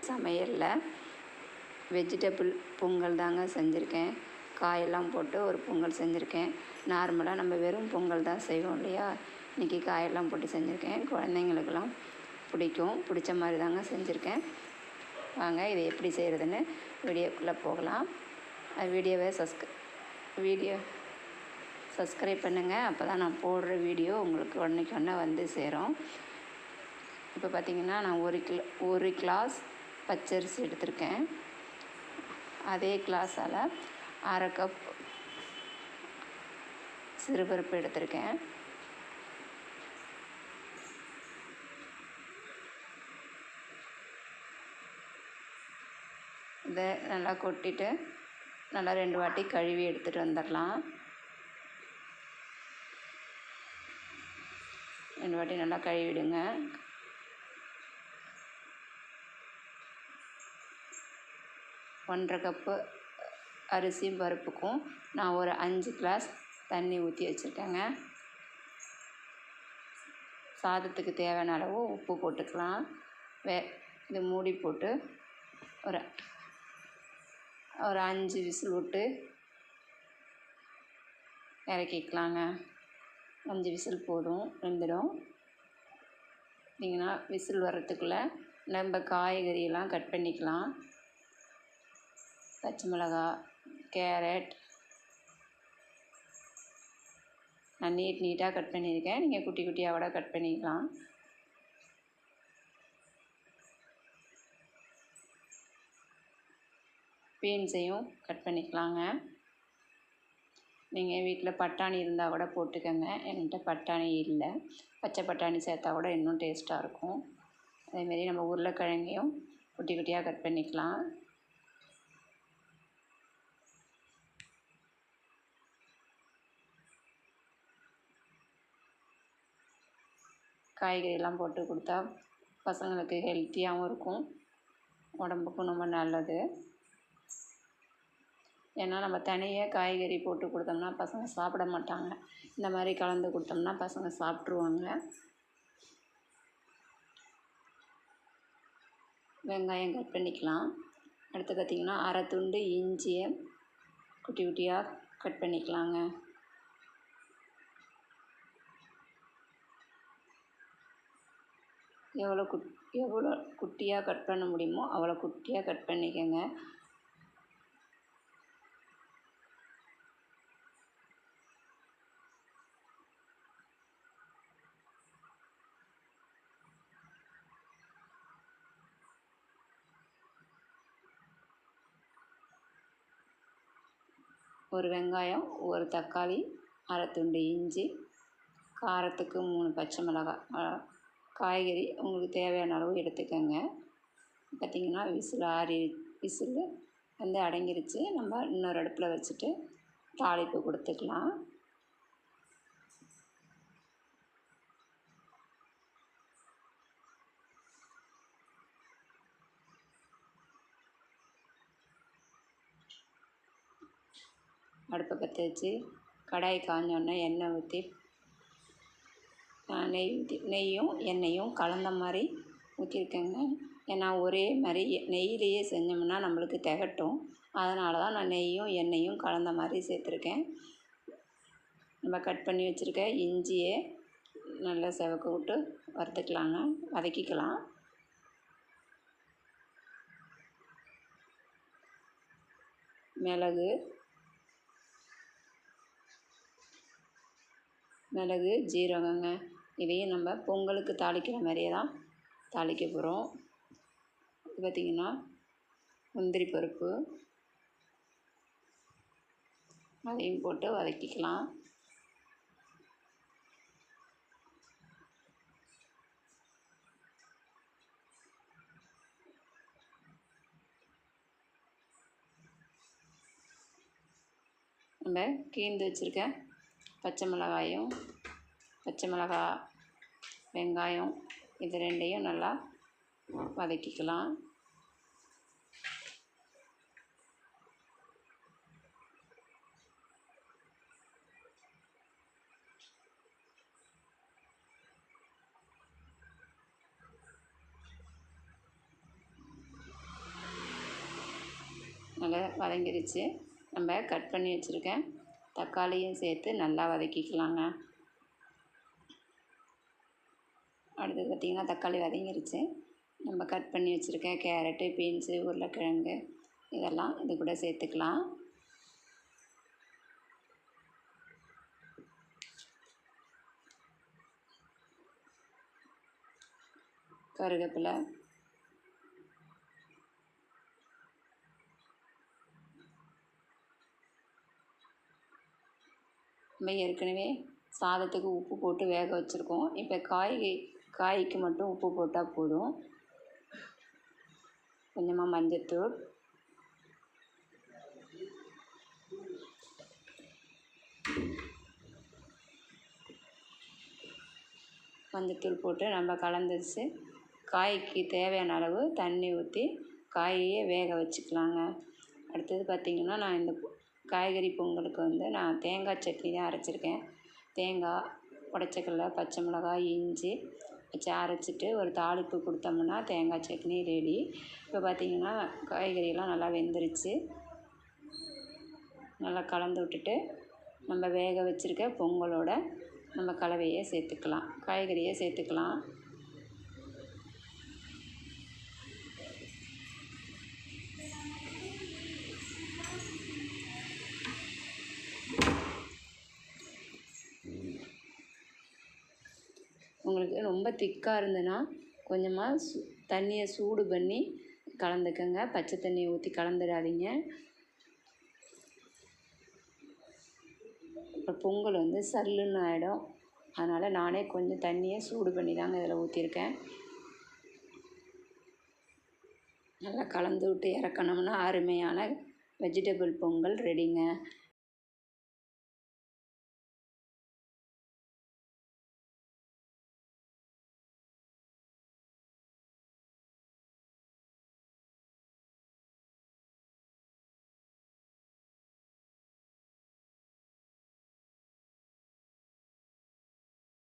சமையலில் வெஜிடபிள் பொங்கல் தாங்க செஞ்சுருக்கேன். காயெல்லாம் போட்டு ஒரு பொங்கல் செஞ்சுருக்கேன். நார்மலாக நம்ம வெறும் பொங்கல் தான் செய்வோம் இல்லையா, இன்றைக்கி காயெல்லாம் போட்டு செஞ்சுருக்கேன். குழந்தைங்களுக்கெல்லாம் பிடிக்கும், பிடிச்ச மாதிரி தாங்க செஞ்சுருக்கேன். வாங்க இதை எப்படி செய்கிறதுன்னு வீடியோக்குள்ளே போகலாம். வீடியோவை சப்ஸ்கிரைப் பண்ணுங்கள். அப்போ தான் நான் போடுற வீடியோ உங்களுக்கு உடனே வந்து சேரும். இப்போ பார்த்திங்கன்னா நான் ஒரு கிளாஸ் பச்சரிசி எடுத்திருக்கேன். அதே கிளாஸால் அரை கப் சிறுபருப்பு எடுத்திருக்கேன். இதை நல்லா கொட்டிட்டு நல்லா 2 வாட்டி கழுவி எடுத்துகிட்டு வந்துடலாம். 2 வாட்டி நல்லா கழுவிடுங்க. ஒன்றரை கப்பு அரிசியும் பருப்புக்கும் நான் ஒரு 5 கிளாஸ் தண்ணி ஊற்றி வச்சுருக்கேங்க. சாதத்துக்கு தேவையான அளவு உப்பு போட்டுக்கலாம். இது மூடி போட்டு ஒரு 5 விசில் விட்டு இறக்கிக்கலாங்க. 5 விசில் போதும், வெந்துடும். பார்த்திங்கன்னா விசில் வர்றதுக்குள்ளே நம்ம காய்கறியெல்லாம் கட் பண்ணிக்கலாம். பச்சை மிளகாய், கேரட் நான் நீட்டாக கட் பண்ணியிருக்கேன். நீங்கள் குட்டி குட்டியாக கூட கட் பண்ணிக்கலாம். பீன்ஸையும் கட் பண்ணிக்கலாங்க. நீங்கள் வீட்டில் பட்டாணி இருந்தால் கூட போட்டுக்கோங்க. என்கிட்ட பட்டாணி இல்லை. பச்சை பட்டாணி சேர்த்தா கூட இன்னும் டேஸ்ட்டாக இருக்கும். அதேமாரி நம்ம உருளைக்கிழங்கையும் குட்டி குட்டியாக கட் பண்ணிக்கலாம். காய்கறியெல்லாம் போட்டு கொடுத்தா பசங்களுக்கு ஹெல்த்தியாகவும் இருக்கும், உடம்புக்கும் ரொம்ப நல்லது. ஏன்னா நம்ம தனியாக காய்கறி போட்டு கொடுத்தோம்னா பசங்க சாப்பிட மாட்டாங்க. இந்த மாதிரி கலந்து கொடுத்தோம்னா பசங்க சாப்பிட்ருவாங்க. வெங்காயம் கட் பண்ணிக்கலாம். அடுத்து பார்த்திங்கன்னா அரை துண்டு இஞ்சியை குட்டி குட்டியாக கட் பண்ணிக்கலாங்க. எவ்வளோ குட்டியாக கட் பண்ண முடியுமோ அவ்வளோ குட்டியாக கட் பண்ணிக்கோங்க. ஒரு வெங்காயம், ஒரு தக்காளி, அரை துண்டு இஞ்சி, காரத்துக்கு 3 பச்சை மிளகாய், காய்கறி உங்களுக்கு தேவையான அளவு எடுத்துக்கோங்க. பார்த்திங்கன்னா விசில் வந்து அடங்கிருச்சு. நம்ம இன்னொரு அடுப்பில் வச்சுட்டு தாளிப்பு கொடுத்துக்கலாம். அடுப்பை பற்ற வச்சு கடாய் காஞ்சோடனே எண்ணெய் ஊற்றி நெய்யும் எண்ணெயும் கலந்த மாதிரி ஊற்றிருக்கேங்க. ஏன்னா ஒரே மாதிரி நெய்யிலேயே செஞ்சோம்னா நம்மளுக்கு திகட்டும். அதனால தான் நான் நெய்யும் எண்ணெயும் கலந்த மாதிரி சேர்த்துருக்கேன். நம்ம கட் பண்ணி வச்சுருக்க இஞ்சியை நல்லா செவக்க விட்டு வறுத்துக்கலாங்க, வதக்கிக்கலாம். மிளகு, ஜீரகங்க, இதையும் நம்ம பொங்கலுக்கு தாளிக்கிற மாதிரியே தான் தாளிக்க போகிறோம். பார்த்திங்கன்னா முந்திரி பருப்பு அதையும் போட்டு வதக்கிக்கலாம். நம்ம கீந்து வச்சுருக்க பச்சை மிளகாய், வெங்காயம் இது ரெண்டையும் நல்லா வதக்கிக்கலாம். வதங்கிருச்சு. நம்ம கட் பண்ணி வச்சுருக்கேன் தக்காளியும் சேர்த்து நல்லா வதக்கிக்கலாங்க. அடுத்தது பார்த்திங்கன்னா தக்காளி வதங்கிருச்சு. நம்ம கட் பண்ணி வச்சுருக்க கேரட்டு, பீன்ஸு, உருளைக்கிழங்கு இதெல்லாம் இது கூட சேர்த்துக்கலாம். கருவேப்பிலை, நம்ம ஏற்கனவே சாதத்துக்கு உப்பு போட்டு வேக வச்சுருக்கோம். இப்போ காய்க்கு மட்டும் உப்பு போட்டால் போதும். கொஞ்சமாக மஞ்சள்தூள், போட்டு நம்ம கலந்துச்சு. காய்க்கு தேவையான அளவு தண்ணி ஊற்றி காயையே வேக வச்சுக்கலாங்க. அடுத்தது பார்த்திங்கன்னா நான் இந்த காய்கறி பொங்கலுக்கு நான் தேங்காய் சட்னி தான் அரைச்சிருக்கேன். தேங்காய், உடச்சக்கடலை, பச்சை மிளகாய், இஞ்சி வச்சு அரைச்சிட்டு ஒரு தாளிப்பு கொடுத்தோம்னா தேங்காய் சட்னி ரெடி. இப்போ பார்த்திங்கன்னா காய்கறியெல்லாம் நல்லா வெந்துருச்சு. நல்லா கலந்து விட்டுட்டு நம்ம வேக வச்சுருக்க பொங்கலோட நம்ம கலவையை சேர்த்துக்கலாம், காய்கறியை சேர்த்துக்கலாம். உங்களுக்கு ரொம்ப திக்காக இருந்ததுன்னா கொஞ்சமாக தண்ணியை சூடு பண்ணி கலந்துக்கங்க. பச்சை தண்ணியை ஊற்றி கலந்துடாதீங்க. இப்போ பொங்கல் சல்லுன்னு ஆகிடும். அதனால் நானே கொஞ்சம் தண்ணியை சூடு பண்ணி தாங்க இதில் ஊற்றிருக்கேன். நல்லா கலந்து விட்டு இறக்கணும்னா அருமையான வெஜிடபிள் பொங்கல் ரெடிங்க.